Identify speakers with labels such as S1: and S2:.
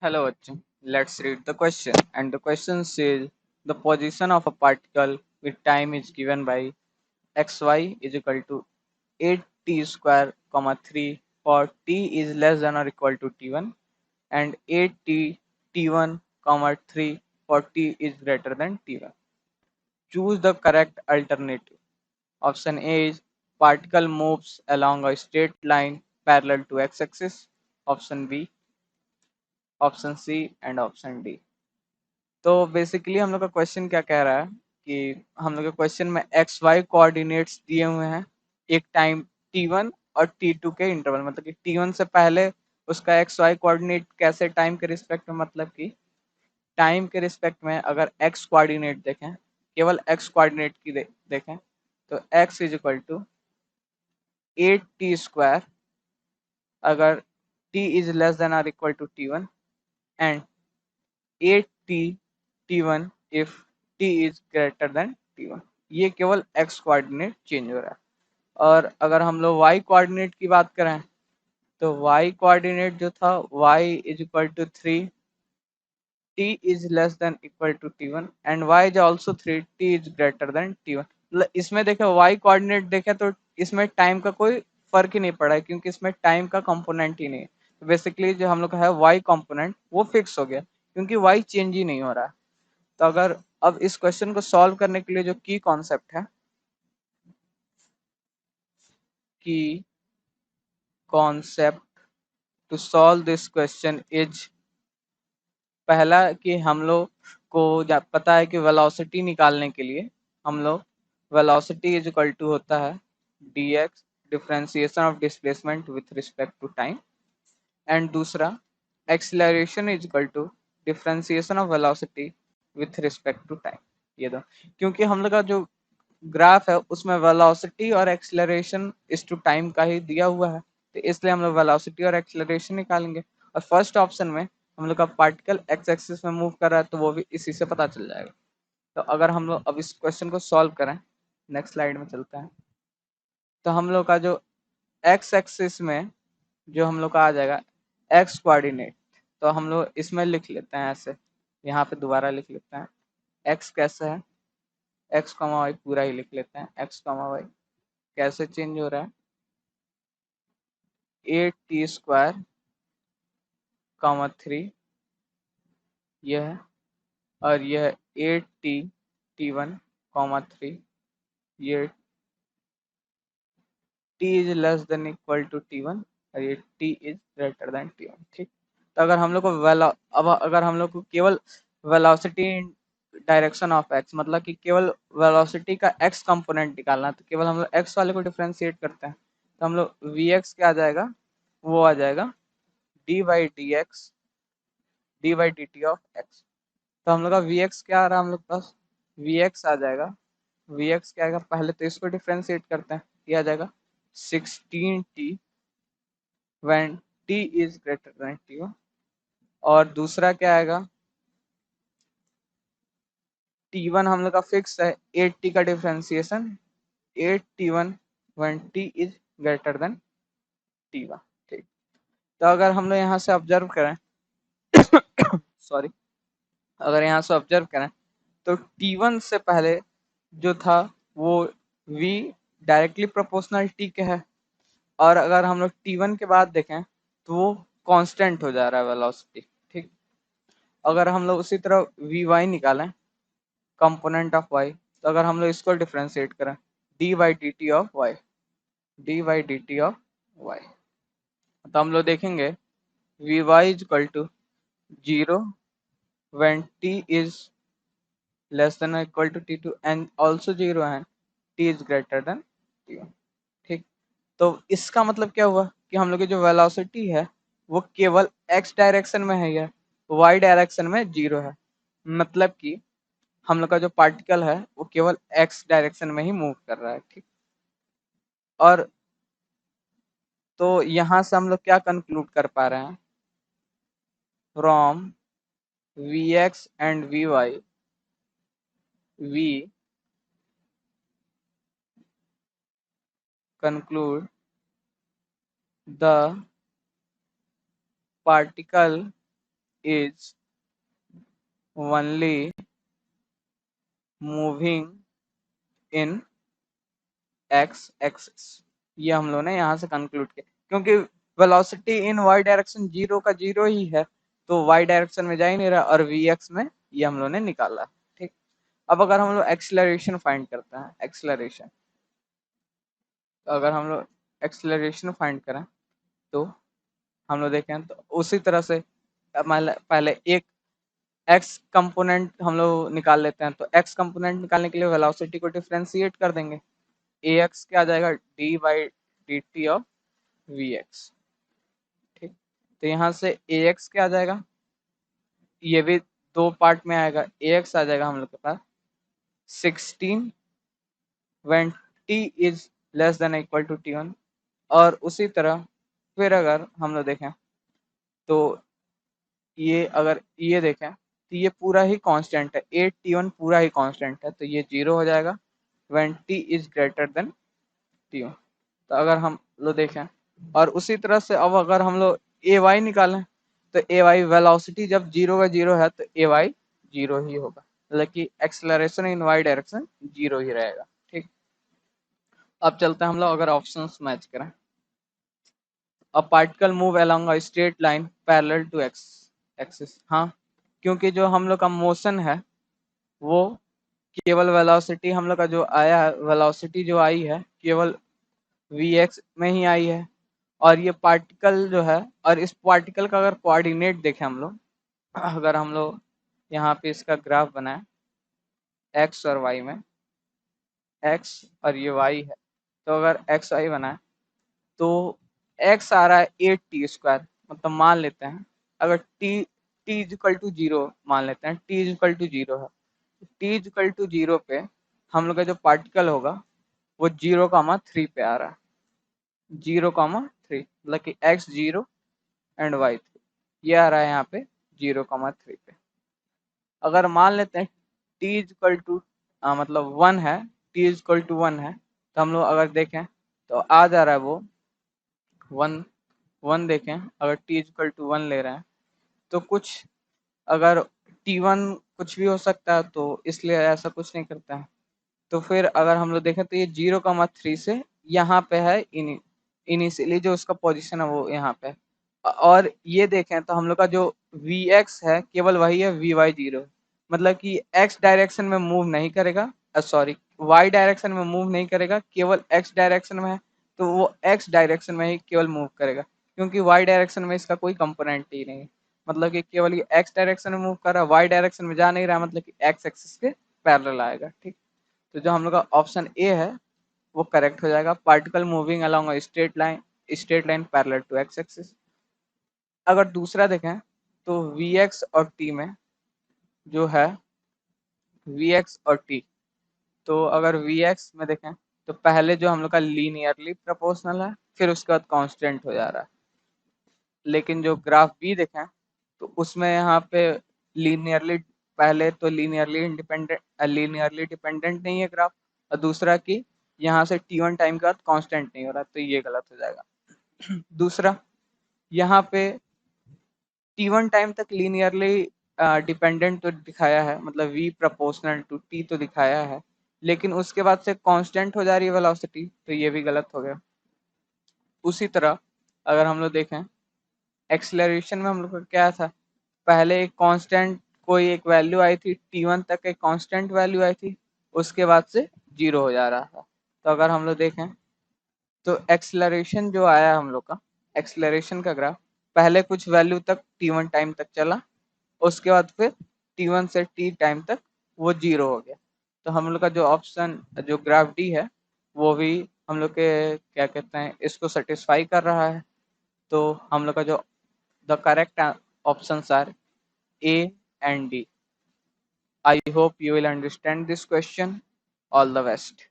S1: Hello, Arjun. Let's read the question. And the question says the position of a particle with time is given by xy is equal to 8t square comma 3 for t is less than or equal to t1 and 8t t1 comma 3 for t is greater than t1. Choose the correct alternative. Option A is particle moves along a straight line parallel to x-axis. Option B, option C and option D. तो basically हम लोग का question क्या कह रहा है कि हम लोग के क्वेश्चन में एक्स वाई कोऑर्डिनेट्स दिए हुए हैं एक टाइम t1 और t2 के इंटरवल मतलब कि t1 से पहले उसका एक्स वाई कोऑर्डिनेट कैसे टाइम के रिस्पेक्ट में मतलब कि टाइम के रिस्पेक्ट में अगर एक्स कोऑर्डिनेट देखें केवल एक्स कोऑर्डिनेट की देखें तो x is equal to 8t square अगर t is less than or equal to t1 and 8t t1 if t is greater than t1। ये केवल x कोऑर्डिनेट चेंज हो रहा है। और अगर हम लोग y कोऑर्डिनेट की बात करें तो y कोऑर्डिनेट जो था y is equal to 3 t is less than equal to t1 and y is also 3 t is greater than t1। मतलब इसमें देखे y कोऑर्डिनेट देखे तो इसमें टाइम का कोई फर्क ही नहीं पड़ा है क्योंकि इसमें टाइम का कंपोनेंट ही नहीं है। तो बेसिकली जो हम लोग का है y कंपोनेंट वो फिक्स हो गया क्योंकि y चेंज ही नहीं हो रहा है। तो अगर अब इस क्वेश्चन को सॉल्व करने के लिए जो की कॉन्सेप्ट है की concept to solve this question is पहला कि हम लोग को पता है कि वेलोसिटी निकालने के लिए हम लोग वेलोसिटी इज इक्वल टू होता है dx differentiation of displacement with respect to time and दूसरा acceleration is equal to differentiation of velocity with respect to time. ये दो क्योंकि हम लोग का जो ग्राफ है उसमें वेलोसिटी और एक्सीलरेशन इस टू टाइम का ही दिया हुआ है तो इसलिए हम लोग वेलोसिटी और एक्सीलरेशन निकालेंगे। और फर्स्ट ऑप्शन में हम लोग का पार्टिकल एक्स एक्सिस में मूव कर रहा है तो वो भी इसी से पता चल जाएगा। तो अगर हम लोग अब इस क्वेश्चन को सॉल्व करें नेक्स्ट स्लाइड में चलते हैं तो हम लोग का जो एक्स एक्सिस में जो हम लोग का आ जाएगा एक्स कोऑर्डिनेट तो हम लोग इसमें लिख लेते हैं ऐसे यहाँ पे दोबारा लिख लेते हैं एक्स कैसे है एक्स कॉमा वाई पूरा ही लिख लेते हैं एक्स कॉमा वाई कैसे चेंज हो रहा है 8t स्क्वायर कॉमा 3 यह है और यह 8t t1 कॉमा 3 ये t is less than equal to t1 और ये t is greater than t1। ठीक तो अगर हम लोग को अब अगर हम लोग को केवल वेलोसिटी डायरेक्शन ऑफ x मतलब कि केवल वेलोसिटी का x कंपोनेंट निकालना तो केवल हम लोग x वाले को डिफरेंशिएट करते हैं तो हम लोग vx क्या आ जाएगा वो आ जाएगा dy dx dy dt of x। तो हम लोग का vx क्या आ रहा है हम लोग के पास vx आ जाएगा vx क्या आएगा पहले तो इसको डिफरेंशिएट करते हैं ये आ जाएगा 16t when t is greater than t1 और दूसरा क्या आएगा t1 हम लोग का फिक्स है 8t का differentiation 8t1 when t is greater than t1। ठीक तो अगर हम लोग यहाँ से ऑब्जर्व करें सॉरी अगर यहाँ से ऑब्जर्व करें तो t1 से पहले जो था वो v डायरेक्टली प्रोपोर्शनल t के है और अगर हम लोग t1 के बाद देखें तो वो कांस्टेंट हो जा रहा है वेलोसिटी। ठीक अगर हम लोग उसी तरह वी वाई निकालें कंपोनेंट ऑफ y तो अगर हम लोग इसको डिफरेंशिएट करें D Y D T of Y D Y D T of Y तो हम लोग देखेंगे V Y is equal to 0 when t is less than or equal to t2 and also 0 and t is greater than t1। ठीक तो इसका मतलब क्या हुआ कि हम लोग की जो वेलोसिटी है वो केवल x डायरेक्शन में है या y डायरेक्शन में 0 है मतलब कि हम लोग का जो पार्टिकल है वो केवल x डायरेक्शन में ही मूव कर रहा है। ठीक और तो यहाँ से हम लोग क्या कंक्लूड कर पा रहे हैं from vx and vy we conclude the particle is only moving in x axis. ये हम लोग ने यहाँ से कंक्लूड किया, क्योंकि वेलोसिटी इन y डायरेक्शन जीरो का जीरो ही है, तो y डायरेक्शन में जा ही नहीं रहा, और vx में ये हम लोग ने निकाला। ठीक, अब अगर हम लोग एक्सेलरेशन फाइंड करते हैं, एक्सेलरेशन, तो अगर हम लोग एक्सेलरेशन फाइंड करें तो हम लोग देखें तो उसी तरह से पहले एक x कंपोनेंट हम लोग निकाल लेते हैं। तो x कंपोनेंट निकालने के लिए वेलोसिटी को डिफरेंशिएट कर देंगे। ax क्या आ जाएगा, D by D T of V X. ठीक, तो यहाँ से ax क्या आ जाएगा, ये भी दो पार्ट में आएगा। ax आ जाएगा हम लोग के पास 16 when t is less than equal to t1। और उसी तरह फिर अगर हम लोग देखें तो ये अगर ये देखें तो ये पूरा ही कांस्टेंट है, 8t1 पूरा ही कांस्टेंट है, तो ये जीरो हो जाएगा when t is greater than t1। तो अगर हम लोग देखें और उसी तरह से अब अगर हम लोग ए वाई निकालें तो ए वाई वेलोसिटी जब जीरो का जीरो है तो ए वाई जीरो ही होगा, मतलब कि acceleration in Y direction zero ही रहेगा। ठीक, अब चलते हैं हम लोग अगर ऑप्शंस मैच करें। A particle move along a straight line parallel to X axis. हाँ, क्योंकि जो हम लोग का मोशन है वो केवल वेलोसिटी हम लोग का जो आया है, वेलोसिटी जो आई है केवल वी एक्स में ही आई है। और ये पार्टिकल जो है, और इस पार्टिकल का अगर कोऑर्डिनेट देखें हम लोग, अगर हम लोग यहाँ पे इसका ग्राफ बनाए एक्स और वाई में, एक्स और ये वाई है, तो अगर एक्स वाई बनाए तो एक्स आ रहा है 8t², मतलब मान लेते हैं अगर टी इक्वल टू जीरो मान लेते हैं, टी इक्वल टू जीरो है, टी इक्वल टू जीरो पे हम लोग का जो पार्टिकल होगा वो 0,3 पे आ रहा है, 0,3, मतलब कि X zero and Y three, ये आ रहा है यहाँ पे 0,3 पे। अगर मान लेते हैं टी इक्वल टू मतलब 1 है, टी इक्वल टू 1 है, तो हम लोग अगर देखें तो आ जा रहा है वो 1 देखें, अगर टी इक्वल टू 1 ले रहे हैं तो कुछ अगर T1 कुछ भी हो सकता है, तो इसलिए ऐसा कुछ नहीं करता है। तो फिर अगर हम लोग देखें तो ये 0,3 से यहाँ पे है, इनिशियली जो उसका पोजीशन है वो यहाँ पे है। और ये देखें तो हम लोग का जो Vx है केवल वही है, Vy जीरो, मतलब कि x डायरेक्शन में मूव नहीं करेगा, सॉरी y डायरेक्शन में मूव नहीं करेगा, केवल x डायरेक्शन में है, तो वो x डायरेक्शन में ही केवल मूव करेगा, क्योंकि y डायरेक्शन में इसका कोई कंपोनेंट ही नहीं है, मतलब कि केवल ये x डायरेक्शन में मूव कर रहा है, y डायरेक्शन में जा नहीं रहा, मतलब कि x एक्सिस के पैरेलल आएगा। ठीक, तो जो हम लोग का ऑप्शन ए है वो करेक्ट हो जाएगा, particle moving along a straight line parallel to x axis. अगर दूसरा देखें तो Vx और t में जो है Vx और t, तो अगर Vx में देखें तो पहले जो हम लोग का लीनियरली प्रोपोर्शनल है, फिर उसके बाद कांस्टेंट हो जा रहा है। लेकिन जो ग्राफ बी देखें तो उसमें यहाँ पे लीनियरली, पहले तो लीनियरली डिपेंडेंट नहीं है ग्राफ, और दूसरा कि यहाँ से t1 टाइम के बाद कांस्टेंट नहीं हो रहा, तो ये गलत हो जाएगा। दूसरा, यहाँ पे T1 टाइम तक लीनियरली डिपेंडेंट तो दिखाया है, मतलब v प्रोपोर्शनल टू t तो दिखाया है, लेकिन उसके बाद से कांस्टेंट हो जा रही है वेलोसिटी, तो ये भी गलत हो गया। उसी तरह अगर हम लोग देखें एक्सेलरेशन में हम लोग का क्या था, पहले एक कांस्टेंट कोई एक वैल्यू आई थी, T1 तक एक कांस्टेंट वैल्यू आई थी, उसके बाद से जीरो हो जा रहा था। तो अगर हम लोग देखें तो एक्सेलरेशन जो आया हम लोग का, एक्सेलरेशन का ग्राफ पहले कुछ वैल्यू तक T1 टाइम तक चला, उसके बाद फिर T1 से T टाइम तक वो जीरो हो गया। तो हम लोग का जो ऑप्शन जो ग्राफ डी है वो भी हम लोग के क्या कहते हैं इसको सेटिस्फाई कर रहा है। तो हम लोग का जो the correct options are A and D. I hope you will understand this question. All the best.